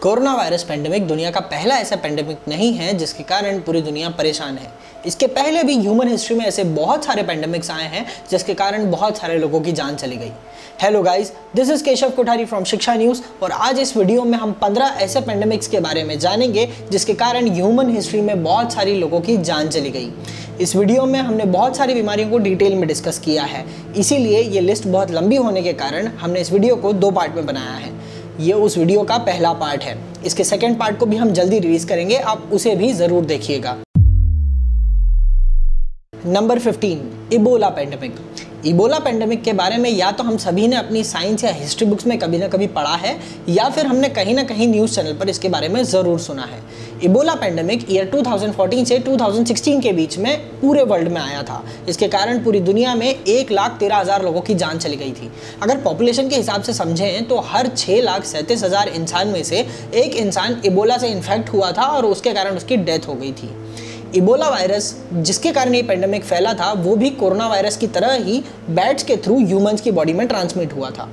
Corona virus pandemic दुनिया का पहला ऐसा पेंडेमिक नहीं है जिसके कारण पूरी दुनिया परेशान है। इसके पहले भी ह्यूमन हिस्ट्री में ऐसे बहुत सारे पेंडेमिक्स आए हैं जिसके कारण बहुत सारे लोगों की जान चली गई। Hello guys, this is Keshav Kothari from शिक्षा न्यूज़ और आज इस वीडियो में हम 15 ऐसे पेंडेमिक्स के बारे में जानेंगे जिसके कारण ह्यूमन हिस्ट्री में बहुत सारी लोगों की जान चली गई। इस वीडियो में हमने बहुत सारी बीमारियों को डिटेल में डिस्कस किया है, इसीलिए ये लिस्ट बहुत लंबी होने के कारण हमने इस वीडियो को 2 पार्ट में बनाया है। ये उस वीडियो का पहला पार्ट है। इसके सेकंड पार्ट को भी हम जल्दी रिलीज करेंगे, आप उसे भी जरूर देखिएगा। Number 15, Ebola pandemic. Ebola pandemic के बारे में या तो हम सभी ने अपनी साइंस या हिस्ट्री बुक्स में कभी ना कभी पढ़ा है या फिर हमने कहीं ना कहीं न्यूज़ चैनल पर इसके बारे में ज़रूर सुना है। इबोला पेंडेमिक ईयर 2014 से 2016 के बीच में पूरे वर्ल्ड में आया था। इसके कारण पूरी दुनिया में 1,13,000 लोगों की जान चली गई थी। अगर पॉपुलेशन के हिसाब से समझें तो हर 6,37,000 इंसान में से एक इंसान इबोला से इन्फेक्ट हुआ था और उसके कारण उसकी डेथ हो गई थी। इबोला वायरस जिसके कारण ये पेंडेमिक फैला था वो भी कोरोना वायरस की तरह ही बैट्स के थ्रू ह्यूमंस की बॉडी में ट्रांसमिट हुआ था।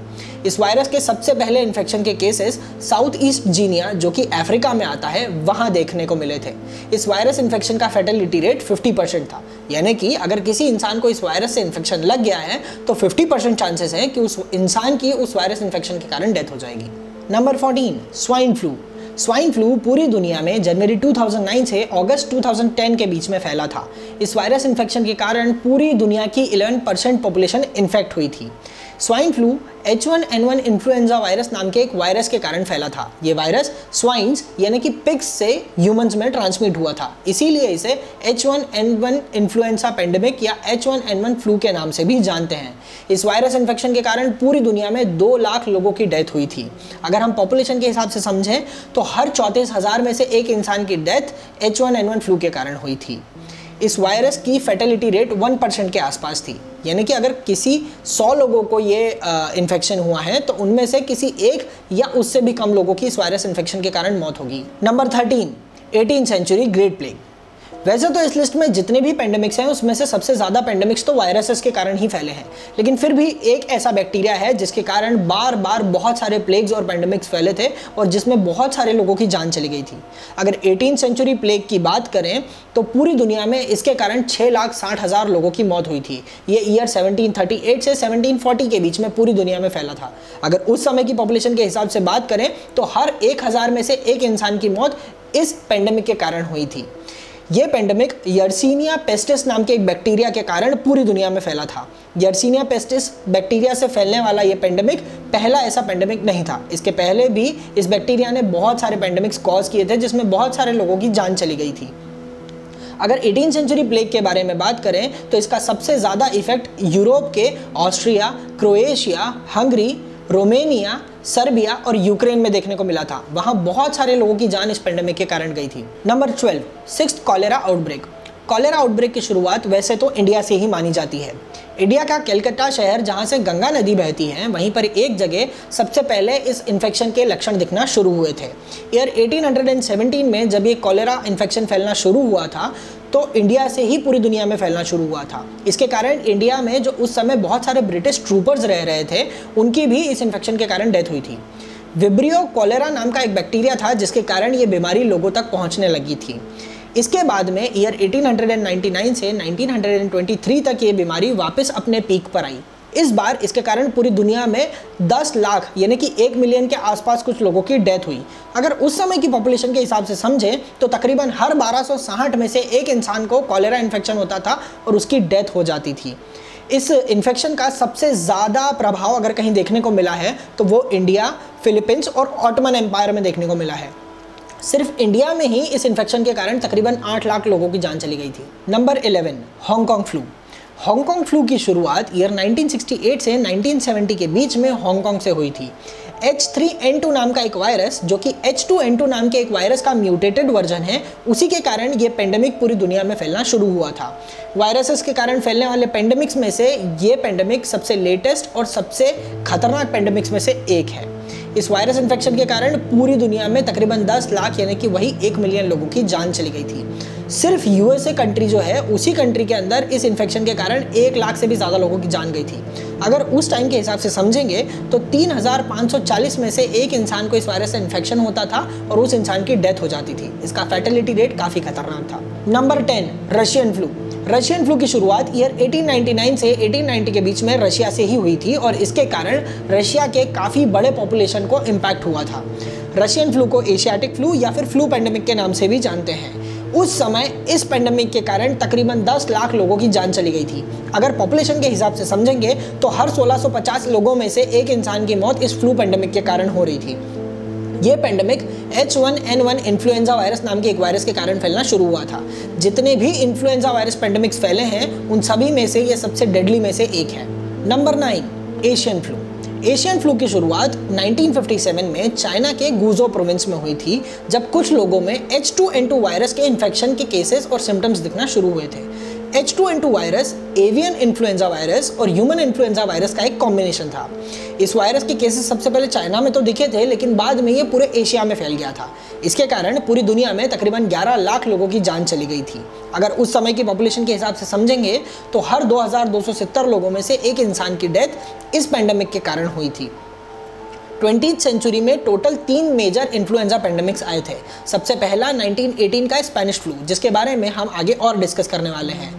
इस वायरस के सबसे पहले इन्फेक्शन के केसेस साउथ ईस्ट जीनिया जो कि अफ्रीका में आता है वहाँ देखने को मिले थे। इस वायरस इन्फेक्शन का फैटेलिटी रेट 50% था, यानी कि अगर किसी इंसान को इस वायरस से इन्फेक्शन लग गया है तो 50% चांसेस हैं कि उस इंसान की उस वायरस इन्फेक्शन के कारण डेथ हो जाएगी। Number 14, swine flu. Swine flu पूरी दुनिया में जनवरी 2009 से अगस्त 2010 के बीच में फैला था। इस वायरस इन्फेक्शन के कारण पूरी दुनिया की 11% पॉपुलेशन इन्फेक्ट हुई थी। Swine flu H1N1 influenza virus नाम के एक वायरस के कारण फैला था। ये वायरस स्वाइन्स यानी कि पिग्स से ह्यूमंस में ट्रांसमिट हुआ था, इसीलिए इसे H1N1 इन्फ्लुएंजा पेंडेमिक या H1N1 फ्लू के नाम से भी जानते हैं। इस वायरस इन्फेक्शन के कारण पूरी दुनिया में 2 लाख लोगों की डेथ हुई थी। अगर हम पॉपुलेशन के हिसाब से समझें तो हर 34,000 में से एक इंसान की डेथ H1N1 फ्लू के कारण हुई थी। इस वायरस की फैटेलिटी रेट 1% के आसपास थी, यानी कि अगर किसी 100 लोगों को ये इन्फेक्शन हुआ है तो उनमें से किसी एक या उससे भी कम लोगों की इस वायरस इन्फेक्शन के कारण मौत होगी। Number 13, 18th century great plague. वैसे तो इस लिस्ट में जितने भी पेंडेमिक्स हैं उसमें से सबसे ज़्यादा पेंडेमिक्स तो वायरसेस के कारण ही फैले हैं, लेकिन फिर भी एक ऐसा बैक्टीरिया है जिसके कारण बार बार बहुत सारे प्लेग्स और पेंडेमिक्स फैले थे और जिसमें बहुत सारे लोगों की जान चली गई थी। अगर 18th सेंचुरी प्लेग की बात करें तो पूरी दुनिया में इसके कारण 6,60,000 लोगों की मौत हुई थी। ये ईयर 1738 से 1740 के बीच में पूरी दुनिया में फैला था। अगर उस समय की पॉपुलेशन के हिसाब से बात करें तो हर 1,000 में से एक इंसान की मौत इस पेंडेमिक के कारण हुई थी। ये पेंडेमिक यर्सीनिया पेस्टिस नाम के एक बैक्टीरिया के कारण पूरी दुनिया में फैला था। यर्सीनिया पेस्टिस बैक्टीरिया से फैलने वाला ये पेंडेमिक पहला ऐसा पेंडेमिक नहीं था। इसके पहले भी इस बैक्टीरिया ने बहुत सारे पेंडेमिक्स कॉज किए थे जिसमें बहुत सारे लोगों की जान चली गई थी। अगर 18th सेंचुरी प्लेग के बारे में बात करें तो इसका सबसे ज़्यादा इफेक्ट यूरोप के Austria, Croatia, Hungary, Romania, Serbia और यूक्रेन में देखने को मिला था। वहां बहुत सारे लोगों की जान इस पेंडेमिक के कारण गई थी। Number 12, 6th cholera outbreak. Cholera outbreak की शुरुआत वैसे तो इंडिया से ही मानी जाती है। इंडिया का कलकत्ता शहर जहां से गंगा नदी बहती है वहीं पर एक जगह सबसे पहले इस इन्फेक्शन के लक्षण दिखना शुरू हुए थे। ईयर 1817 में जब ये कॉलेरा इन्फेक्शन फैलना शुरू हुआ था तो इंडिया से ही पूरी दुनिया में फैलना शुरू हुआ था। इसके कारण इंडिया में जो उस समय बहुत सारे ब्रिटिश ट्रूपर्स रह रहे थे उनकी भी इस इन्फेक्शन के कारण डेथ हुई थी। विब्रियो कॉलेरा नाम का एक बैक्टीरिया था जिसके कारण ये बीमारी लोगों तक पहुंचने लगी थी। इसके बाद में ईयर 1899 से 1923 तक ये बीमारी वापस अपने पीक पर आई। इस बार इसके कारण पूरी दुनिया में 10 लाख यानी कि 1 मिलियन के आसपास कुछ लोगों की डेथ हुई। अगर उस समय की पॉपुलेशन के हिसाब से समझें तो तकरीबन हर 1260 में से एक इंसान को कॉलेरा इन्फेक्शन होता था और उसकी डेथ हो जाती थी। इस इन्फेक्शन का सबसे ज़्यादा प्रभाव अगर कहीं देखने को मिला है तो वो इंडिया, फिलीपींस और ऑटोमन एम्पायर में देखने को मिला है। सिर्फ इंडिया में ही इस इन्फेक्शन के कारण तकरीबन 8 लाख लोगों की जान चली गई थी। Number 11, Hong Kong flu. Hong Kong flu की शुरुआत ईयर 1968 से 1970 के बीच में हांगकांग से हुई थी। H3N2 नाम का एक वायरस जो कि H2N2 नाम के एक वायरस का म्यूटेटेड वर्जन है, उसी के कारण ये पेंडेमिक पूरी दुनिया में फैलना शुरू हुआ था। वायरसेस के कारण फैलने वाले पेंडेमिक्स में से ये पेंडेमिक सबसे लेटेस्ट और सबसे खतरनाक पेंडेमिक्स में से एक है। इस वायरस इन्फेक्शन के कारण पूरी दुनिया में तकरीबन 10 लाख यानी कि वही 1 मिलियन लोगों की जान चली गई थी। सिर्फ यूएसए कंट्री जो है, उसी कंट्री के अंदर इस इन्फेक्शन के कारण 1 लाख से भी ज़्यादा लोगों की जान गई थी। अगर उस टाइम के हिसाब से समझेंगे तो 3540 में से एक इंसान को इस वायरस से इन्फेक्शन होता था और उस इंसान की डेथ हो जाती थी। इसका फैटेलिटी रेट काफ़ी खतरनाक था। Number 10, Russian flu. Russian flu की शुरुआत ईयर 1899 से 1890 के बीच में रशिया से ही हुई थी और इसके कारण रशिया के काफ़ी बड़े पॉपुलेशन को इम्पैक्ट हुआ था। रशियन फ्लू को एशियाटिक फ्लू या फिर फ्लू पेंडेमिक के नाम से भी जानते हैं। उस समय इस पेंडेमिक के कारण तकरीबन 10 लाख लोगों की जान चली गई थी। अगर पॉपुलेशन के हिसाब से समझेंगे तो हर 1650 लोगों में से एक इंसान की मौत इस फ्लू पेंडेमिक के कारण हो रही थी। ये पेंडेमिक H1N1 इन्फ्लुएंजा वायरस नाम के एक वायरस के कारण फैलना शुरू हुआ था। जितने भी इन्फ्लुएंजा वायरस पेंडेमिक्स फैले हैं उन सभी में से ये सबसे डेडली में से एक है। Number 9, Asian flu. Asian flu की शुरुआत 1957 में चाइना के गुजो प्रोविंस में हुई थी, जब कुछ लोगों में H2N2 वायरस के इन्फेक्शन के केसेस और सिम्टम्स दिखना शुरू हुए थे। H2N2 virus avian influenza virus और ह्यूमन इन्फ्लुएंजा वायरस का एक कॉम्बिनेशन था। इस वायरस के केसेस सबसे पहले चाइना में तो दिखे थे, लेकिन बाद में ये पूरे एशिया में फैल गया था। इसके कारण पूरी दुनिया में तकरीबन 11 लाख लोगों की जान चली गई थी। अगर उस समय की पॉपुलेशन के हिसाब से समझेंगे तो हर 2270 लोगों में से एक इंसान की डेथ इस पेंडेमिक के कारण हुई थी। 20th सेंचुरी में टोटल 3 मेजर इन्फ्लुएंजा पेंडेमिक्स आए थे। सबसे पहला 1918 का स्पेनिश फ्लू, जिसके बारे में हम आगे और डिस्कस करने वाले हैं।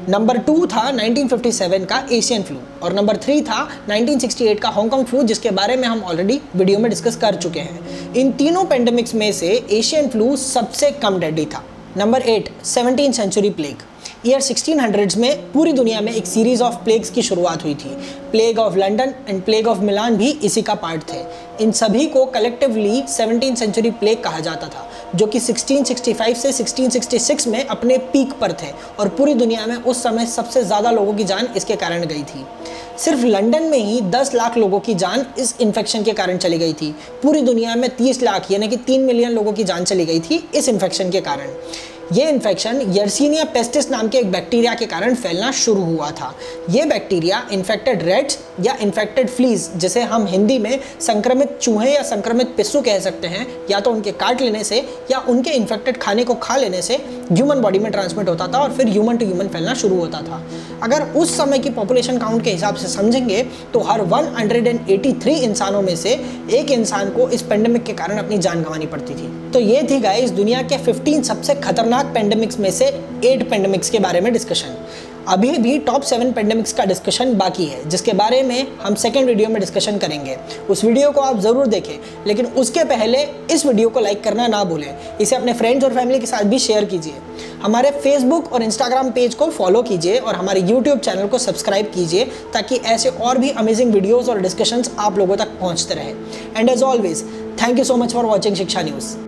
नंबर 2 था 1957 का एशियन फ्लू और नंबर 3 था 1968 का हांगकांग फ्लू, जिसके बारे में हम ऑलरेडी वीडियो में डिस्कस कर चुके हैं। इन तीनों पेंडेमिक्स में से एशियन फ्लू सबसे कम डेडली था। Number 8, 17th century plague. Year 1600s में पूरी दुनिया में एक सीरीज ऑफ प्लेग्स की शुरुआत हुई थी। Plague of London and plague of Milan भी इसी का पार्ट थे। इन सभी को कलेक्टिवली 17th सेंचुरी प्लेग कहा जाता था, जो कि 1665 से 1666 में अपने पीक पर थे और पूरी दुनिया में उस समय सबसे ज़्यादा लोगों की जान इसके कारण गई थी। सिर्फ लंदन में ही 10 लाख लोगों की जान इस इन्फेक्शन के कारण चली गई थी। पूरी दुनिया में 30 लाख यानी कि 3 मिलियन लोगों की जान चली गई थी इस इन्फेक्शन के कारण। ये इन्फेक्शन यर्सीनिया पेस्टिस नाम के एक बैक्टीरिया के कारण फैलना शुरू हुआ था। ये बैक्टीरिया इन्फेक्टेड रैट्स या इन्फेक्टेड फ्लीज, जिसे हम हिंदी में संक्रमित चूहे या संक्रमित पिस्सू कह सकते हैं, या तो उनके काट लेने से या उनके इन्फेक्टेड खाने को खा लेने से ह्यूमन बॉडी में ट्रांसमिट होता था और फिर ह्यूमन टू ह्यूमन फैलना शुरू होता था। अगर उस समय की पॉपुलेशन काउंट के हिसाब से समझेंगे तो हर 183 इंसानों में से एक इंसान को इस पेंडेमिक के कारण अपनी जान गंवानी पड़ती थी। तो ये थी गाइस दुनिया के 15 सबसे खतरनाक पेंडेमिक्स में से 8 पेंडेमिक्स के बारे में डिस्कशन। अभी भी टॉप 7 पेंडेमिक्स का डिस्कशन बाकी है, जिसके बारे में हम सेकंड वीडियो में डिस्कशन करेंगे। उस वीडियो को आप ज़रूर देखें, लेकिन उसके पहले इस वीडियो को लाइक करना ना भूलें। इसे अपने फ्रेंड्स और फैमिली के साथ भी शेयर कीजिए। हमारे फेसबुक और इंस्टाग्राम पेज को फॉलो कीजिए और हमारे यूट्यूब चैनल को सब्सक्राइब कीजिए, ताकि ऐसे और भी अमेजिंग वीडियोज़ और डिस्कशंस आप लोगों तक पहुँचते रहे। And as always, thank you so much for watching Shiksha news.